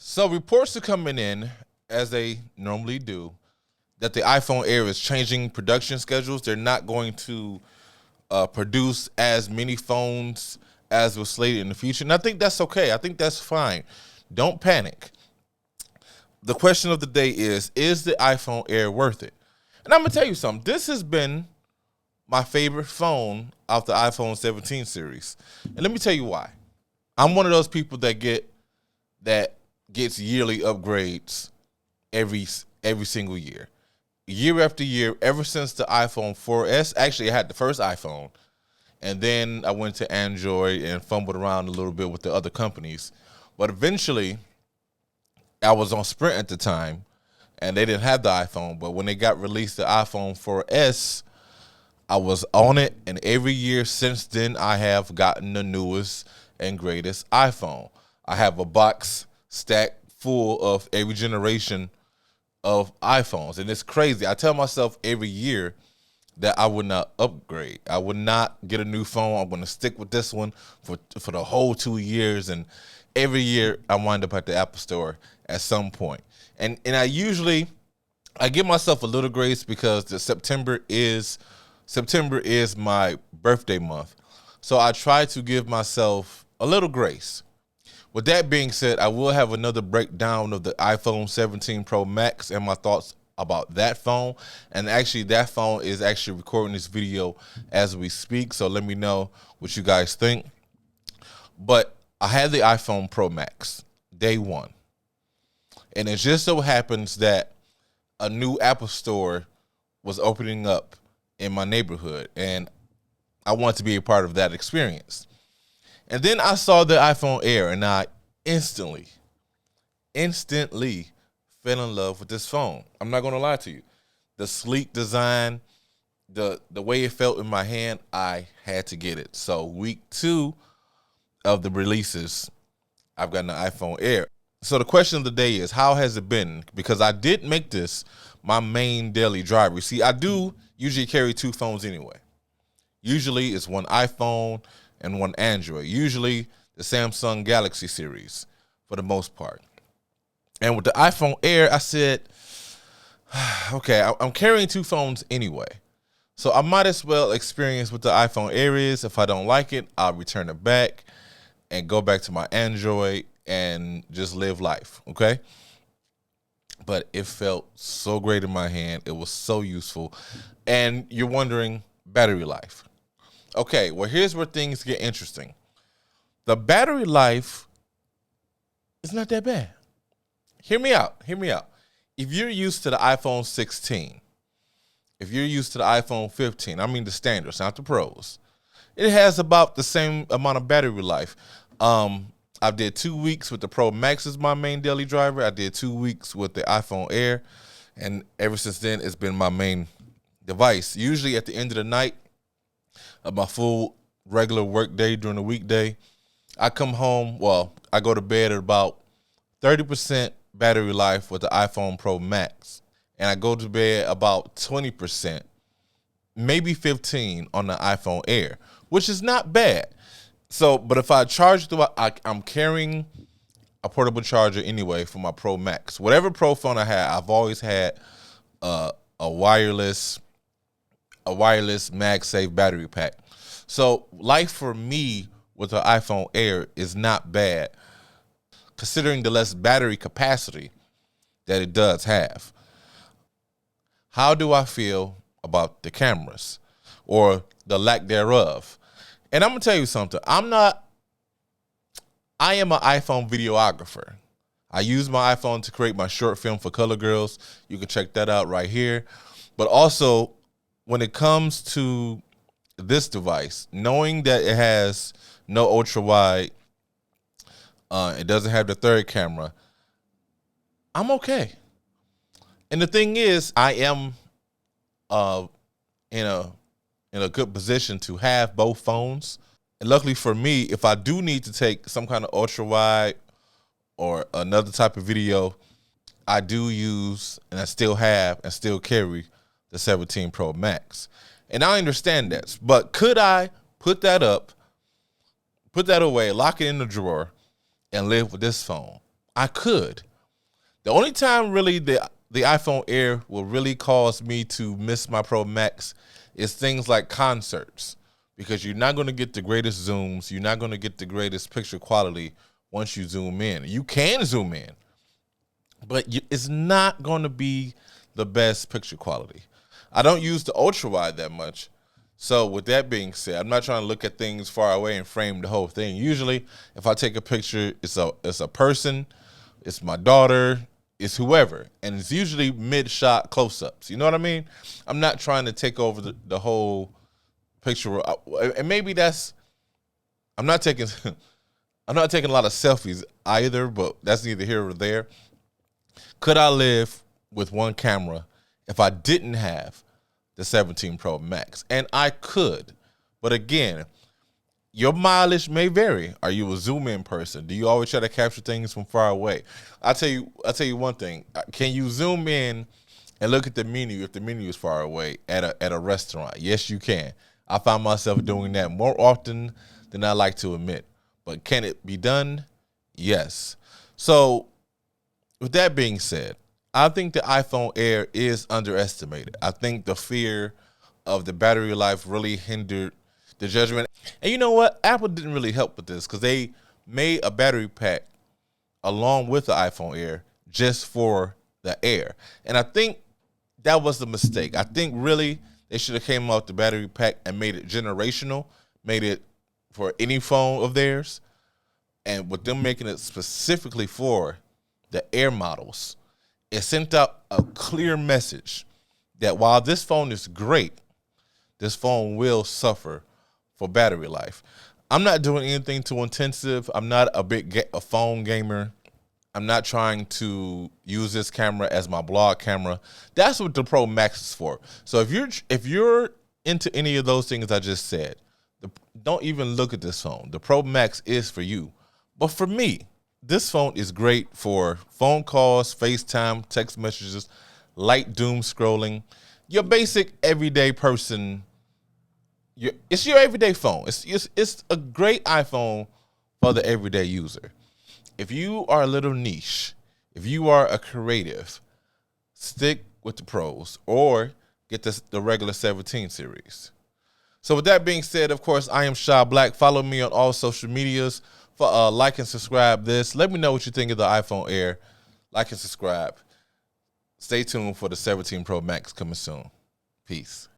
So reports are coming in, as they normally do, that the iPhone Air is changing production schedules. They're not going to produce as many phones as was slated in the future. And I think that's okay. I think that's fine. Don't panic. The question of the day is the iPhone Air worth it? And I'm going to tell you something. This has been my favorite phone off the iPhone 17 series. And let me tell you why. I'm one of those people that gets yearly upgrades every single year. Year after year, ever since the iPhone 4S. Actually, I had the first iPhone, and then I went to Android and fumbled around a little bit with the other companies. But eventually, I was on Sprint at the time, and they didn't have the iPhone. But when they got released the iPhone 4S, I was on it, and every year since then, I have gotten the newest and greatest iPhone. I have a box stacked full of every generation of iPhones, and it's crazy. I tell myself every year that I would not upgrade. I would not get a new phone. I'm going to stick with this one for the whole 2 years, and every year I wind up at the Apple Store at some point. And I give myself a little grace because September is my birthday month, so I try to give myself a little grace. With that being said, I will have another breakdown of the iPhone 17 Pro Max and my thoughts about that phone. And actually, that phone is actually recording this video as we speak, so let me know what you guys think. But I had the iPhone Pro Max day one, and it just so happens that a new Apple Store was opening up in my neighborhood, and I wanted to be a part of that experience. And then I saw the iPhone Air, and I instantly fell in love with this phone. I'm not going to lie to you. The sleek design, the way it felt in my hand, I had to get it. So week 2 of the releases, I've gotten the iPhone Air. So the question of the day is, how has it been? Because I did make this my main daily driver. See, I do usually carry 2 phones anyway. Usually it's one iPhone and one Android, usually the Samsung Galaxy series for the most part. And with the iPhone Air, I said, okay, I'm carrying 2 phones anyway, so I might as well experience what the iPhone Air is. If I don't like it, I'll return it back and go back to my Android and just live life, okay? But it felt so great in my hand. It was so useful. And you're wondering, battery life. Okay, well, here's where things get interesting. The battery life is not that bad. Hear me out. If you're used to the iPhone 16, if you're used to the iPhone 15, I mean the standards, not the pros, it has about the same amount of battery life. I did 2 weeks with the Pro Max as my main daily driver. I did 2 weeks with the iPhone Air, and ever since then, it's been my main device. Usually at the end of the night, of my full regular work day during the weekday, I come home, I go to bed at about 30% battery life with the iPhone Pro Max, and I go to bed about 20%, maybe 15 on the iPhone Air, which is not bad. So, but if I charge I'm carrying a portable charger anyway for my Pro Max. Whatever Pro phone I had, I've always had a wireless MagSafe battery pack. So life for me with the iPhone Air is not bad, considering the less battery capacity that it does have. How do I feel about the cameras or the lack thereof? And I'm going to tell you something. I am an iPhone videographer. I use my iPhone to create my short film for Color Girls. You can check that out right here. But also, when it comes to this device, knowing that it has no ultra wide, it doesn't have the third camera, I'm okay. And the thing is, I am in a good position to have both phones. And luckily for me, if I do need to take some kind of ultra wide or another type of video, I do use, and I still have and still carry the 17 Pro Max. And I understand that. But could I put that away, lock it in the drawer, and live with this phone? I could. The only time really the iPhone Air will really cause me to miss my Pro Max is things like concerts, because you're not going to get the greatest zooms. You're not going to get the greatest picture quality once you zoom in. You can zoom in, but it's not going to be the best picture quality. I don't use the ultra wide that much. So with that being said, I'm not trying to look at things far away and frame the whole thing. Usually, if I take a picture, it's a person, it's my daughter, it's whoever, and it's usually mid-shot close-ups. You know what I mean? I'm not trying to take over the whole picture, and maybe that's I'm not taking I'm not taking a lot of selfies either, but that's neither here or there. Could I live with one camera if I didn't have the 17 Pro Max? And I could. But again, your mileage may vary. Are you a zoom in person? Do you always try to capture things from far away? I'll tell you one thing. Can you zoom in and look at the menu if the menu is far away at a restaurant? Yes, you can. I find myself doing that more often than I like to admit. But can it be done? Yes. So with that being said, I think the iPhone Air is underestimated. I think the fear of the battery life really hindered the judgment. And you know what? Apple didn't really help with this, because they made a battery pack along with the iPhone Air just for the Air. And I think that was the mistake. I think really they should have came out with the battery pack and made it generational, made it for any phone of theirs. And with them making it specifically for the Air models, it sent out a clear message that while this phone is great, this phone will suffer for battery life. I'm not doing anything too intensive. I'm not a phone gamer. I'm not trying to use this camera as my blog camera. That's what the Pro Max is for. So if you're into any of those things I just said, don't even look at this phone. The Pro Max is for you. But for me, this phone is great for phone calls, FaceTime, text messages, light doom scrolling. Your basic everyday person. It's your everyday phone. It's a great iPhone for the everyday user. If you are a little niche, if you are a creative, stick with the Pros or get the regular 17 series. So with that being said, of course, I am Sha Black. Follow me on all social medias. For like and subscribe this. Let me know what you think of the iPhone Air. Like and subscribe. Stay tuned for the 17 Pro Max coming soon. Peace.